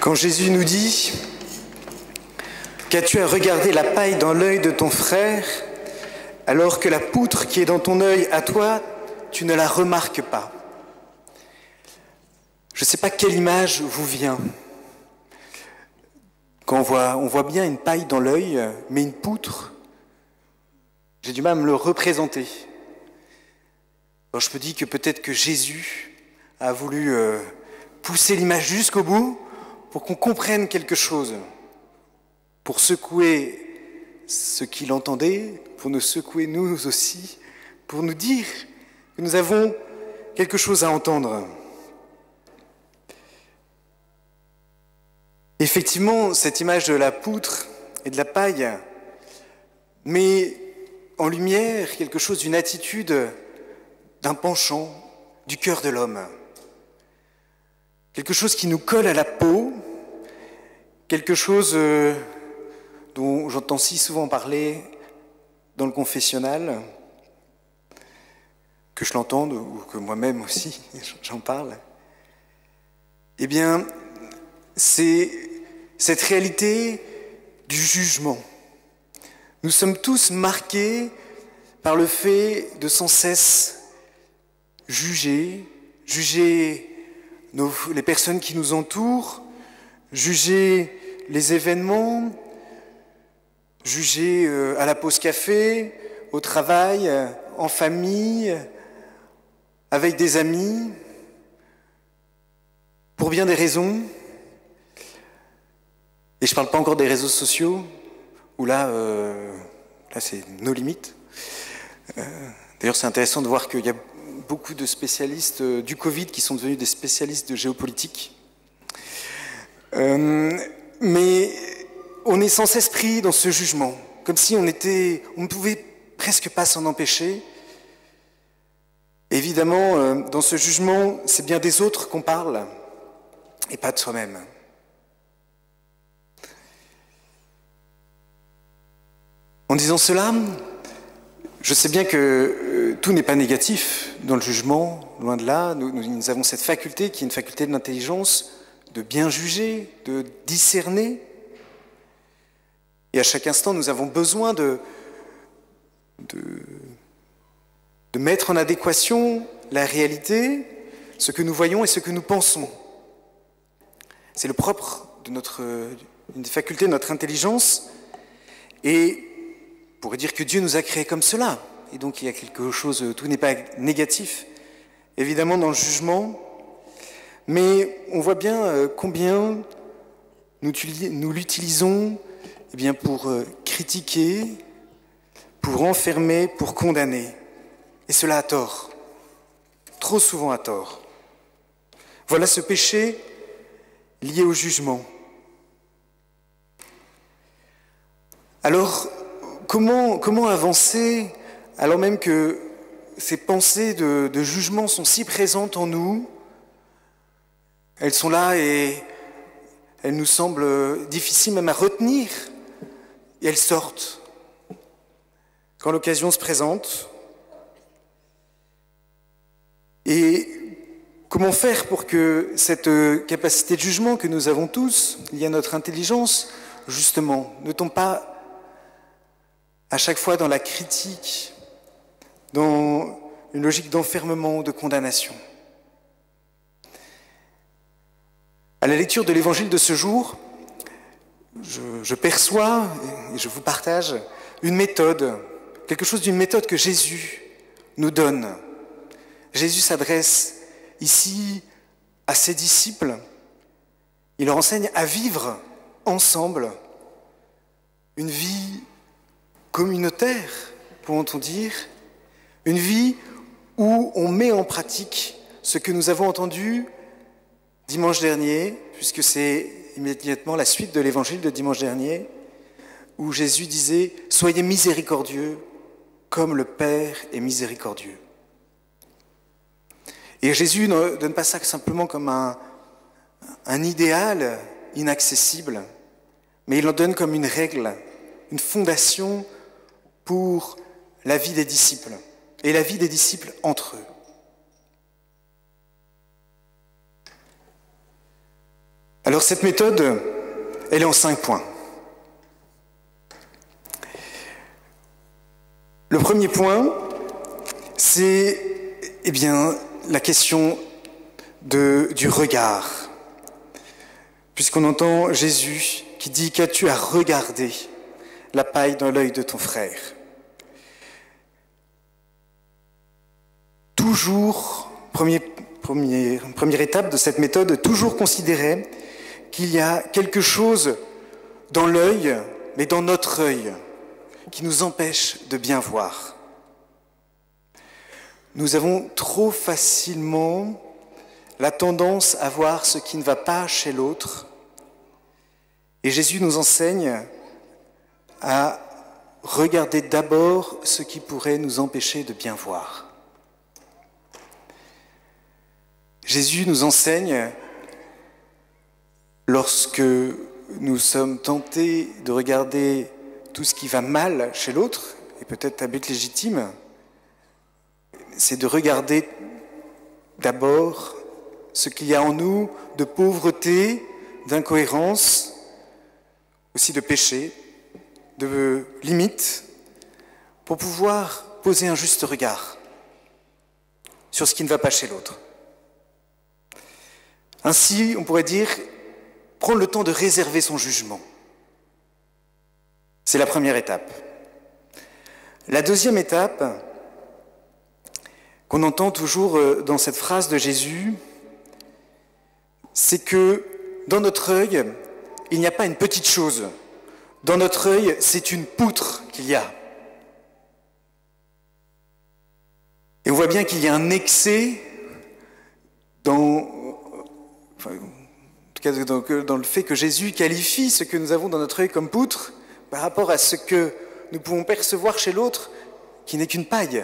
Quand Jésus nous dit « Qu'as-tu à regarder la paille dans l'œil de ton frère, alors que la poutre qui est dans ton œil, à toi, tu ne la remarques pas ?» Je ne sais pas quelle image vous vient. Quand on voit bien une paille dans l'œil, mais une poutre, j'ai du mal à me le représenter. Alors je me dis que peut-être que Jésus a voulu pousser l'image jusqu'au bout pour qu'on comprenne quelque chose, pour secouer ce qu'il entendait, pour nous secouer nous aussi, pour nous dire que nous avons quelque chose à entendre. Effectivement, cette image de la poutre et de la paille met en lumière quelque chose d'une attitude, d'un penchant du cœur de l'homme. Quelque chose qui nous colle à la peau, quelque chose dont j'entends si souvent parler dans le confessionnal, que je l'entende ou que moi-même aussi j'en parle. Eh bien, c'est cette réalité du jugement. Nous sommes tous marqués par le fait de sans cesse juger les personnes qui nous entourent, juger les événements, juger à la pause café, au travail, en famille, avec des amis, pour bien des raisons. Et je ne parle pas encore des réseaux sociaux, où là c'est nos limites. D'ailleurs, c'est intéressant de voir qu'il y a beaucoup de spécialistes du Covid qui sont devenus des spécialistes de géopolitique. Mais on est sans cesse pris dans ce jugement, comme si on ne pouvait presque pas s'en empêcher. Évidemment, dans ce jugement, c'est bien des autres qu'on parle, et pas de soi-même. En disant cela, je sais bien que tout n'est pas négatif dans le jugement, loin de là. Nous avons cette faculté qui est une faculté de l'intelligence, de bien juger, de discerner. Et à chaque instant, nous avons besoin de mettre en adéquation la réalité, ce que nous voyons et ce que nous pensons. C'est le propre de une des facultés de notre intelligence. Et on pourrait dire que Dieu nous a créés comme cela. Et donc il y a quelque chose, tout n'est pas négatif, évidemment, dans le jugement. Mais on voit bien combien nous l'utilisons pour critiquer, pour enfermer, pour condamner. Et cela à tort. Trop souvent à tort. Voilà ce péché lié au jugement. Alors, comment avancer alors même que ces pensées de jugement sont si présentes en nous? Elles sont là et elles nous semblent difficiles même à retenir, et elles sortent quand l'occasion se présente. Et comment faire pour que cette capacité de jugement que nous avons tous, liée à notre intelligence, justement, ne tombe pas à chaque fois dans la critique, dans une logique d'enfermement, de condamnation. À la lecture de l'évangile de ce jour, je perçois et je vous partage une méthode, quelque chose d'une méthode que Jésus nous donne. Jésus s'adresse ici à ses disciples. Il leur enseigne à vivre ensemble une vie communautaire, pourrait-on dire, une vie où on met en pratique ce que nous avons entendu dimanche dernier, puisque c'est immédiatement la suite de l'évangile de dimanche dernier, où Jésus disait « Soyez miséricordieux comme le Père est miséricordieux ». Et Jésus ne donne pas ça simplement comme un idéal inaccessible, mais il en donne comme une règle, une fondation pour la vie des disciples, et la vie des disciples entre eux. Alors cette méthode, elle est en 5 points. Le premier point, c'est la question du regard. Puisqu'on entend Jésus qui dit « Qu'as-tu à regarder la paille dans l'œil de ton frère ?» Toujours, première étape de cette méthode, toujours considérer qu'il y a quelque chose dans l'œil, mais dans notre œil, qui nous empêche de bien voir. Nous avons trop facilement la tendance à voir ce qui ne va pas chez l'autre. Et Jésus nous enseigne à regarder d'abord ce qui pourrait nous empêcher de bien voir. Jésus nous enseigne, lorsque nous sommes tentés de regarder tout ce qui va mal chez l'autre, et peut-être à but légitime, c'est de regarder d'abord ce qu'il y a en nous de pauvreté, d'incohérence, aussi de péché, de limites, pour pouvoir poser un juste regard sur ce qui ne va pas chez l'autre. Ainsi, on pourrait dire, prendre le temps de réserver son jugement. C'est la première étape. La deuxième étape, qu'on entend toujours dans cette phrase de Jésus, c'est que dans notre œil, il n'y a pas une petite chose. Dans notre œil, c'est une poutre qu'il y a. Et on voit bien qu'il y a un excès dans le fait que Jésus qualifie ce que nous avons dans notre œil comme poutre par rapport à ce que nous pouvons percevoir chez l'autre, qui n'est qu'une paille.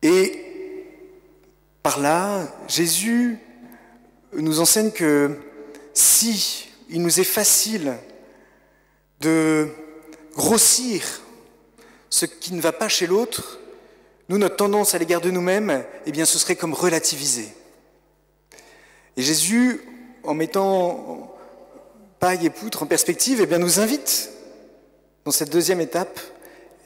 Et par là, Jésus nous enseigne que si il nous est facile de grossir ce qui ne va pas chez l'autre, nous, notre tendance à l'égard de nous-mêmes, ce serait comme relativiser. Et Jésus, en mettant paille et poutre en perspective, nous invite, dans cette deuxième étape,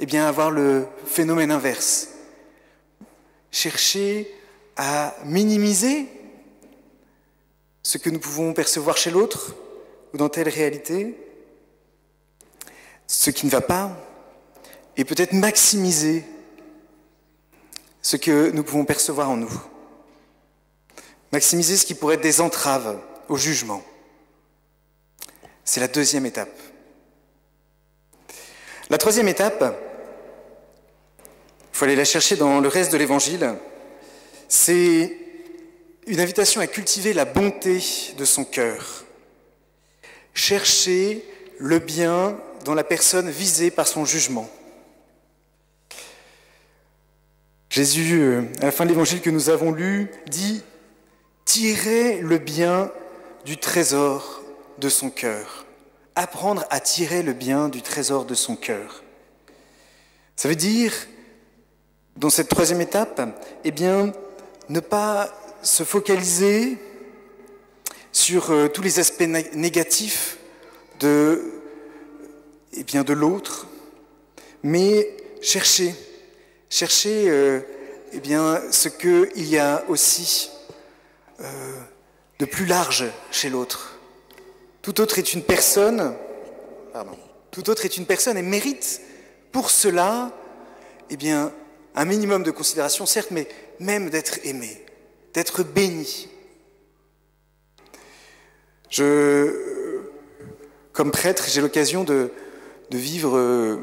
à avoir le phénomène inverse. Chercher à minimiser ce que nous pouvons percevoir chez l'autre, ou dans telle réalité, ce qui ne va pas, et peut-être maximiser ce que nous pouvons percevoir en nous. Maximiser ce qui pourrait être des entraves au jugement. C'est la deuxième étape. La troisième étape, il faut aller la chercher dans le reste de l'Évangile, c'est une invitation à cultiver la bonté de son cœur. Chercher le bien dans la personne visée par son jugement. Jésus, à la fin de l'Évangile que nous avons lu, dit « Tirez le bien du trésor de son cœur. » Apprendre à tirer le bien du trésor de son cœur. Ça veut dire, dans cette troisième étape, ne pas se focaliser sur tous les aspects négatifs de l'autre, mais chercher ce qu'il y a aussi de plus large chez l'autre. Tout autre est une personne et mérite pour cela un minimum de considération, certes, mais même d'être aimé, d'être béni. Comme prêtre, j'ai l'occasion de vivre,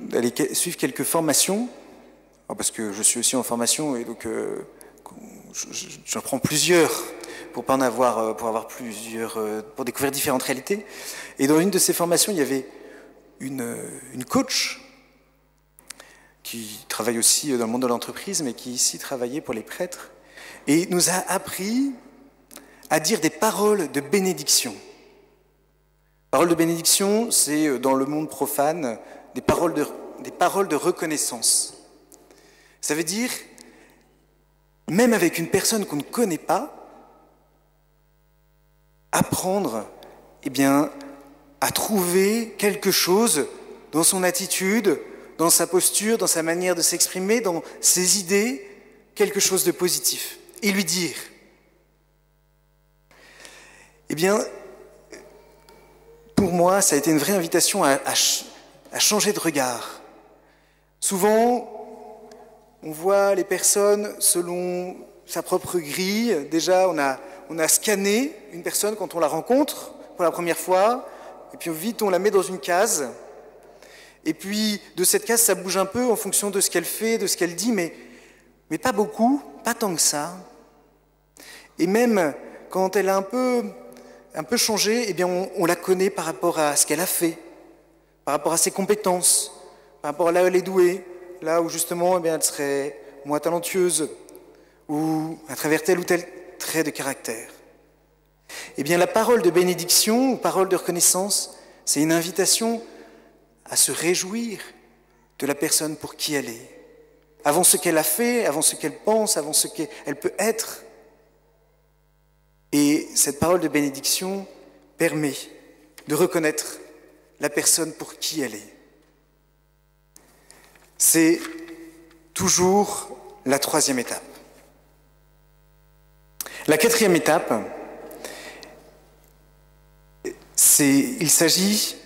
d'aller suivre quelques formations, parce que je suis aussi en formation et donc j'en prends plusieurs pour avoir plusieurs, pour découvrir différentes réalités. Et dans une de ces formations, il y avait une coach qui travaille aussi dans le monde de l'entreprise, mais qui ici travaillait pour les prêtres, et nous a appris à dire des paroles de bénédiction. Paroles de bénédiction, c'est dans le monde profane des paroles de reconnaissance. Ça veut dire, même avec une personne qu'on ne connaît pas, apprendre à trouver quelque chose dans son attitude, dans sa posture, dans sa manière de s'exprimer, dans ses idées, quelque chose de positif. Et lui dire, pour moi, ça a été une vraie invitation à changer de regard. Souvent, on voit les personnes selon sa propre grille. Déjà, on a scanné une personne quand on la rencontre pour la première fois, et puis vite on la met dans une case. Et puis de cette case, ça bouge un peu en fonction de ce qu'elle fait, de ce qu'elle dit, mais pas beaucoup, pas tant que ça. Et même quand elle a un peu changé, on la connaît par rapport à ce qu'elle a fait, par rapport à ses compétences, par rapport à là où elle est douée, là où justement elle serait moins talentueuse, ou à travers tel ou tel trait de caractère. La parole de bénédiction, ou parole de reconnaissance, c'est une invitation à se réjouir de la personne pour qui elle est, avant ce qu'elle a fait, avant ce qu'elle pense, avant ce qu'elle peut être. Et cette parole de bénédiction permet de reconnaître la personne pour qui elle est. C'est toujours la troisième étape. La quatrième étape, il s'agit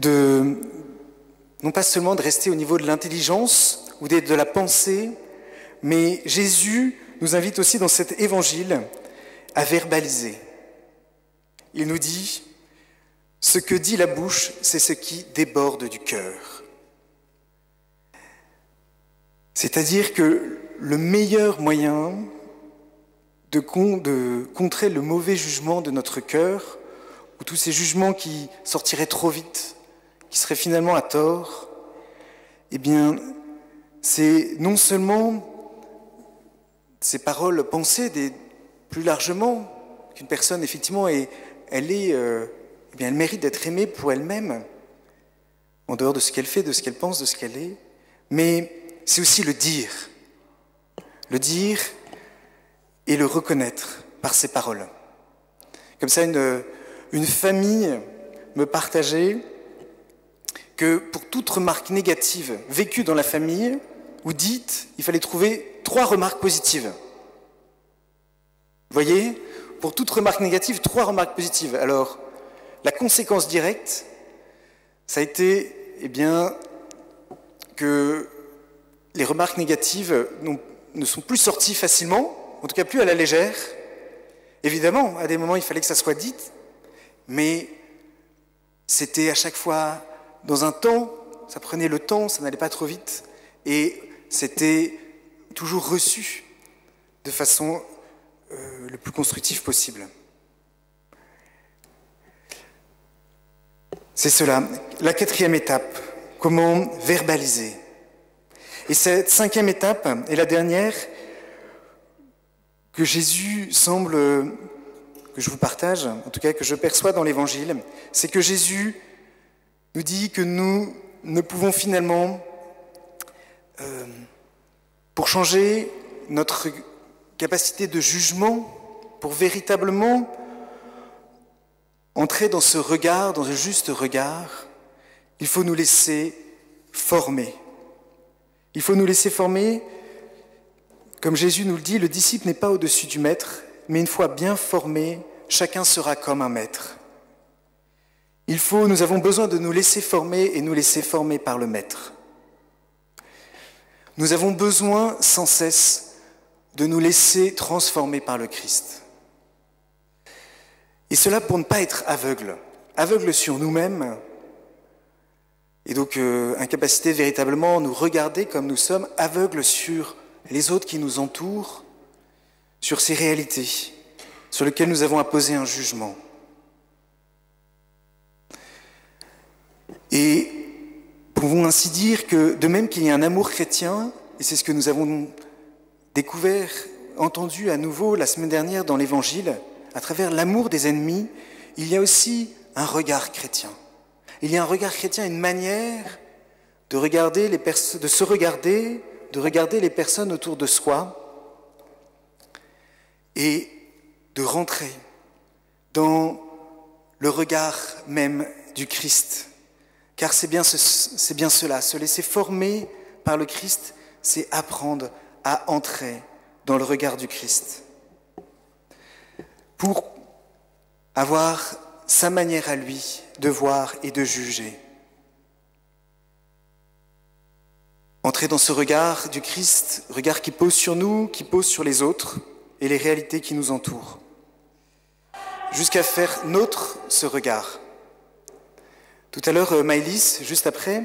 non pas seulement de rester au niveau de l'intelligence ou de la pensée, mais Jésus nous invite aussi dans cet évangile à verbaliser. Il nous dit, ce que dit la bouche, c'est ce qui déborde du cœur. C'est-à-dire que le meilleur moyen de contrer le mauvais jugement de notre cœur, ou tous ces jugements qui sortiraient trop vite, qui seraient finalement à tort, c'est non seulement ces paroles pensées plus largement, qu'une personne effectivement elle mérite d'être aimée pour elle-même, en dehors de ce qu'elle fait, de ce qu'elle pense, de ce qu'elle est, mais c'est aussi le dire et le reconnaître par ses paroles. Comme ça, une famille me partageait que pour toute remarque négative vécue dans la famille ou dite, il fallait trouver 3 remarques positives. Vous voyez ? Pour toute remarque négative, 3 remarques positives. Alors, la conséquence directe, ça a été que les remarques négatives ne sont plus sorties facilement, en tout cas plus à la légère. Évidemment, à des moments, il fallait que ça soit dit, mais c'était à chaque fois dans un temps, ça prenait le temps, ça n'allait pas trop vite, et c'était toujours reçu de façon le plus constructive possible. C'est cela, la 4e étape, comment verbaliser. Et cette 5e étape est la dernière que Jésus semble, que je vous partage, en tout cas que je perçois dans l'Évangile, c'est que Jésus nous dit que nous ne pouvons finalement, pour changer notre capacité de jugement, pour véritablement entrer dans ce regard, dans ce juste regard, il faut nous laisser former. Il faut nous laisser former, comme Jésus nous le dit, le disciple n'est pas au-dessus du maître, mais une fois bien formé, chacun sera comme un maître. Nous avons besoin de nous laisser former et nous laisser former par le maître. Nous avons besoin sans cesse de nous laisser transformer par le Christ. Et cela pour ne pas être aveugle sur nous-mêmes, et donc incapacité véritablement à nous regarder comme nous sommes, aveugles sur les autres qui nous entourent, sur ces réalités, sur lesquelles nous avons à poser un jugement. Et pouvons ainsi dire que de même qu'il y a un amour chrétien, et c'est ce que nous avons découvert, entendu à nouveau la semaine dernière dans l'Évangile, à travers l'amour des ennemis, il y a aussi un regard chrétien. Il y a un regard chrétien, une manière de regarder de regarder les personnes autour de soi et de rentrer dans le regard même du Christ. Car c'est bien cela, se laisser former par le Christ, c'est apprendre à entrer dans le regard du Christ. Pour avoir sa manière à lui de voir et de juger. Entrer dans ce regard du Christ, regard qui pose sur nous, qui pose sur les autres et les réalités qui nous entourent. Jusqu'à faire nôtre ce regard. Tout à l'heure, Maëlys, juste après,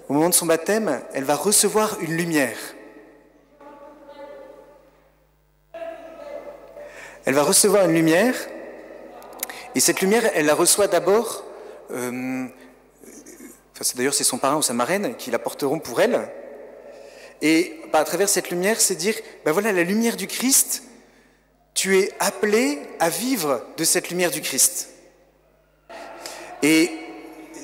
au moment de son baptême, elle va recevoir une lumière. Elle va recevoir une lumière, et cette lumière, elle la reçoit d'abord, d'ailleurs c'est son parrain ou sa marraine qui la porteront pour elle, et à travers cette lumière, c'est dire, voilà la lumière du Christ, tu es appelé à vivre de cette lumière du Christ. Et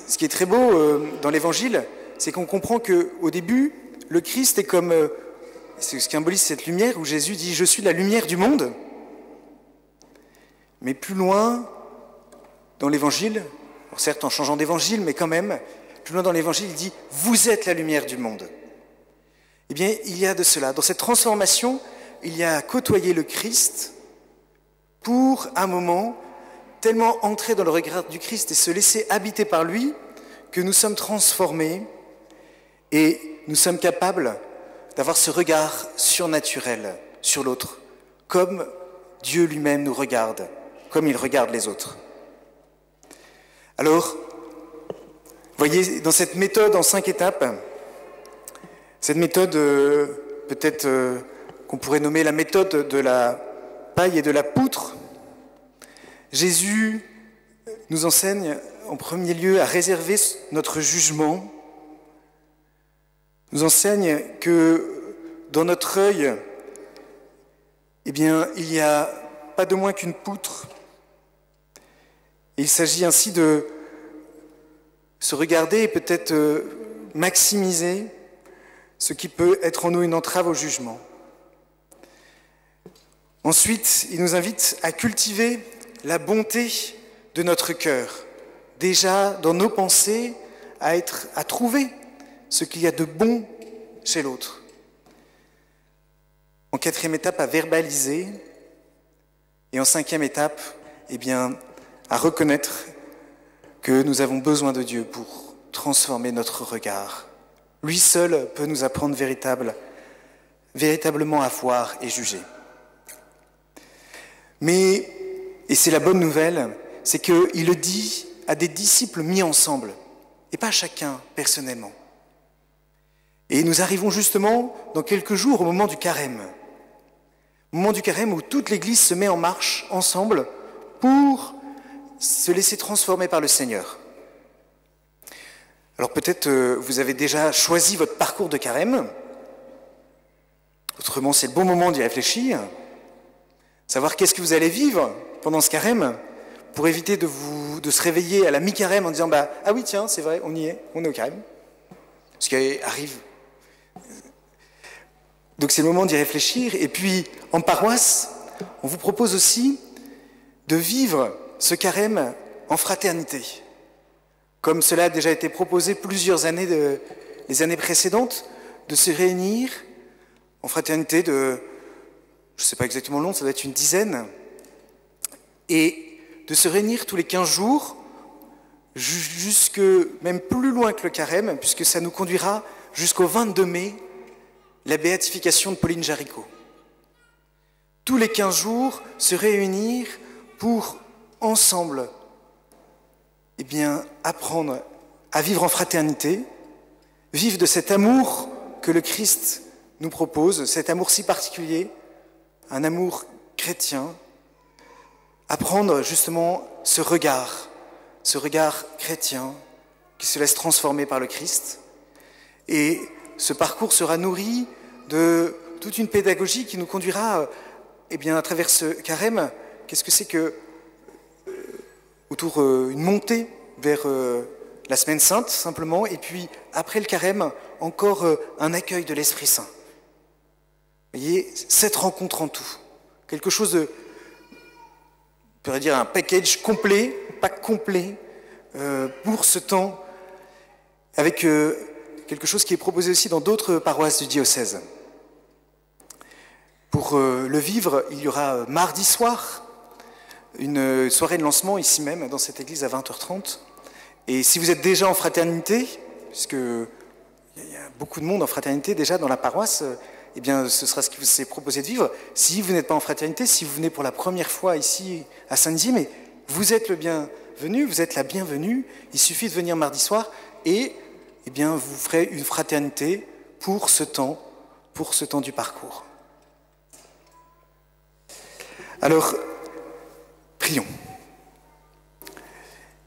ce qui est très beau dans l'Évangile, c'est qu'on comprend qu'au début, le Christ est comme, c'est ce qui symbolise cette lumière où Jésus dit « Je suis la lumière du monde ». Mais plus loin, dans l'Évangile, certes en changeant d'Évangile, mais quand même, plus loin dans l'Évangile, il dit « Vous êtes la lumière du monde ». Eh bien, il y a de cela. Dans cette transformation, il y a à côtoyer le Christ pour, un moment, tellement entrer dans le regard du Christ et se laisser habiter par lui, que nous sommes transformés et nous sommes capables d'avoir ce regard surnaturel sur l'autre, comme Dieu lui-même nous regarde, comme il regarde les autres. Alors, voyez, dans cette méthode en 5 étapes, cette méthode peut-être qu'on pourrait nommer la méthode de la paille et de la poutre, Jésus nous enseigne en premier lieu à réserver notre jugement, nous enseigne que dans notre œil, eh bien, il n'y a pas de moins qu'une poutre. Et il s'agit ainsi de se regarder et peut-être maximiser ce qui peut être en nous une entrave au jugement. Ensuite, il nous invite à cultiver la bonté de notre cœur, déjà dans nos pensées, à trouver ce qu'il y a de bon chez l'autre. En 4e étape, à verbaliser. Et en 5e étape, eh bien, à reconnaître que nous avons besoin de Dieu pour transformer notre regard. Lui seul peut nous apprendre véritablement à voir et juger. Mais, et c'est la bonne nouvelle, c'est qu'il le dit à des disciples mis ensemble, et pas chacun personnellement. Et nous arrivons justement dans quelques jours au moment du carême. Au moment du carême où toute l'Église se met en marche ensemble pour se laisser transformer par le Seigneur. Alors peut-être vous avez déjà choisi votre parcours de carême. Autrement, c'est le bon moment d'y réfléchir. Savoir qu'est-ce que vous allez vivre pendant ce carême pour éviter de se réveiller à la mi-carême en disant « Ah oui, tiens, c'est vrai, on y est, on est au carême. » Ce qui arrive. Donc c'est le moment d'y réfléchir. Et puis, en paroisse, on vous propose aussi de vivre ce carême en fraternité. Comme cela a déjà été proposé plusieurs années, les années précédentes, de se réunir en fraternité de, je ne sais pas exactement le nombre, ça doit être une dizaine, et de se réunir tous les 15 jours, jusque même plus loin que le carême, puisque ça nous conduira jusqu'au 22 mai, la béatification de Pauline Jaricot. Tous les 15 jours, se réunir pour, ensemble, eh bien, apprendre à vivre en fraternité, vivre de cet amour que le Christ nous propose, cet amour si particulier, un amour chrétien, apprendre justement ce regard chrétien qui se laisse transformer par le Christ. Et ce parcours sera nourri de toute une pédagogie qui nous conduira, eh bien, à travers ce carême. Qu'est-ce que c'est que autour une montée vers la Semaine Sainte, simplement, et puis après le carême, encore un accueil de l'Esprit Saint. Vous voyez, cette rencontre en tout, quelque chose de, on pourrait dire un package complet pas complet pour ce temps, avec quelque chose qui est proposé aussi dans d'autres paroisses du diocèse. Pour le vivre, il y aura mardi soir une soirée de lancement ici même, dans cette église à 20h30. Et si vous êtes déjà en fraternité, puisque il y a beaucoup de monde en fraternité déjà dans la paroisse, eh bien ce sera ce qui vous est proposé de vivre. Si vous n'êtes pas en fraternité, si vous venez pour la première fois ici à Saint-Dizier, mais vous êtes le bienvenu, vous êtes la bienvenue. Il suffit de venir mardi soir et eh bien, vous ferez une fraternité pour ce temps du parcours. Alors, prions.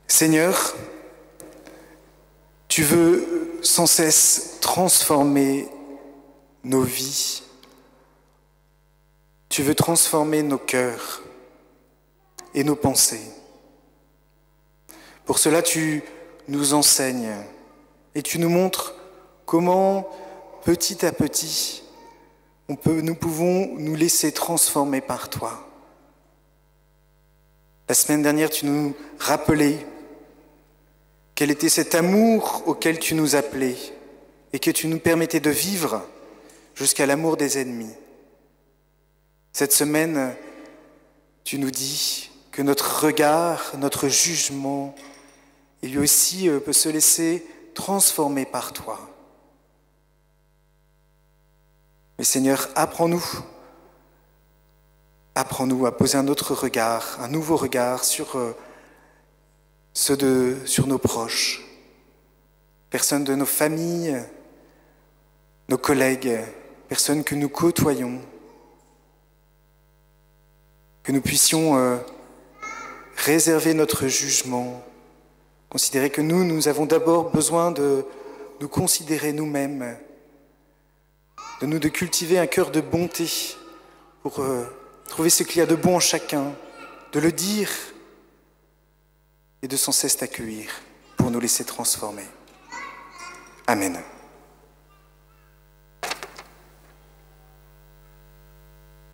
Seigneur, tu veux sans cesse transformer nos vies. Tu veux transformer nos cœurs et nos pensées. Pour cela, tu nous enseignes et tu nous montres comment, petit à petit, nous pouvons nous laisser transformer par toi. La semaine dernière, tu nous rappelais quel était cet amour auquel tu nous appelais et que tu nous permettais de vivre jusqu'à l'amour des ennemis. Cette semaine, tu nous dis que notre regard, notre jugement, lui aussi peut se laisser transformer par toi. Mais Seigneur, apprends-nous à poser un autre regard, un nouveau regard sur nos proches, personnes de nos familles, nos collègues, personnes que nous côtoyons, que nous puissions réserver notre jugement, considérer que nous avons d'abord besoin de nous considérer nous-mêmes, de cultiver un cœur de bonté pour trouver ce qu'il y a de bon en chacun, de le dire et de sans cesse t'accueillir pour nous laisser transformer. Amen.